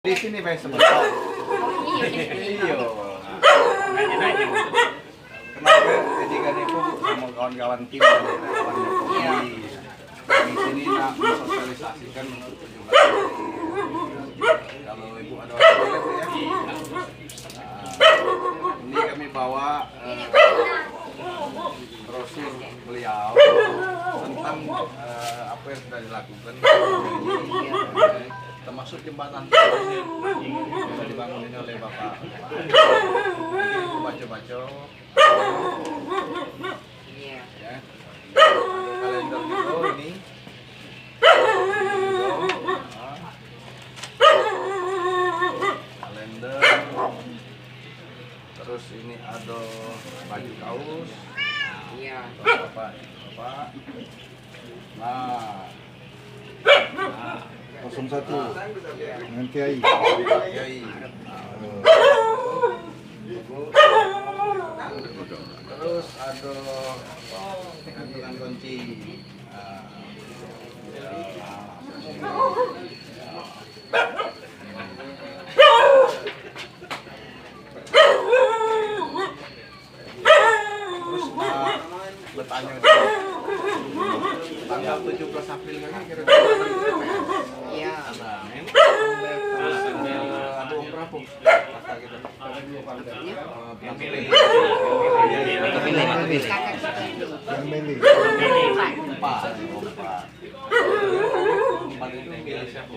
Di sini Pak sebentar. Iya. Kenapa ketika itu sama kawan-kawan tim kawan Jokowi di sini nak mensosialisasikan untuk 17 kalau ibu ada waktu ya. Ini kami bawa brosur beliau tentang apa yang sudah dilakukan termasuk jembatan yang bisa dibangun ini oleh Bapak. Jadi baca-baca ya. Kalender gitu ini. Kalender. Terus ini ada baju kaos. Iya. Bapak. Nah. 01 dengan Kiai. Terus ada gantungan kunci. Terus bertanya tanggal 17 April kan kira-kira iya. Nah, ini ada berapa? Kata gitu. Yang milih. Yang milih. Empat ini milih siapa?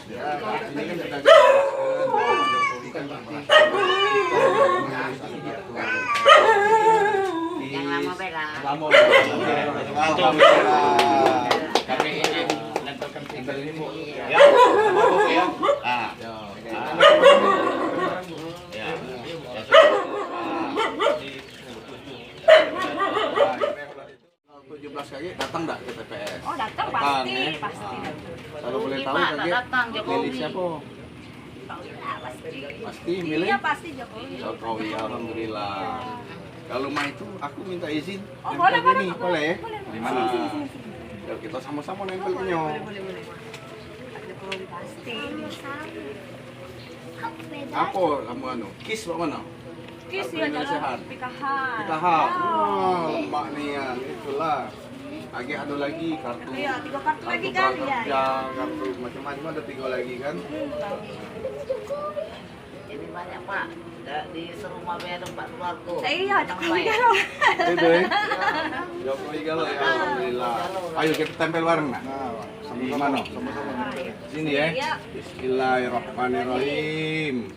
Ya, ini kan sudah Jokowi kan yang lama bela. Alhamdulillah. Kami ini menentukan tinggal ini Bu. Ya. Ya. Ah. Ya. 17 kali datang enggak ke TPS? Oh, datang pasti, pasti. Kalau boleh tahu Pak, datang Jokowi. milih siapa? Pasti milih? Iya, pasti Jokowi. Jokowi, alhamdulillah. Kalau mah itu aku minta izin. Oh, nempel boleh, gini, boleh? Di mana? Sini. Yuk kita sama-sama nempelnya. Boleh. Ada perlu pasti. Apa kamu anu? Kis pak mana? Kis Kartu ya Indonesia jalan Sehat. pikahan. Pikahan. Wah, lemak nih ya, itulah. Lagi ada lagi kartu. Iya, 3 kartu lagi kan ya. prakerja, kartu macam-macam ada 3 lagi kan. Jadi banyak Pak, di serumah ada 4 keluarga. Iya, Jokowi kan. Itu ya. Jokowi galau ya, alhamdulillah. Ayo kita tempel bareng nak. Di mana? Sini ya. Iya. Bismillahirrahmanirrahim.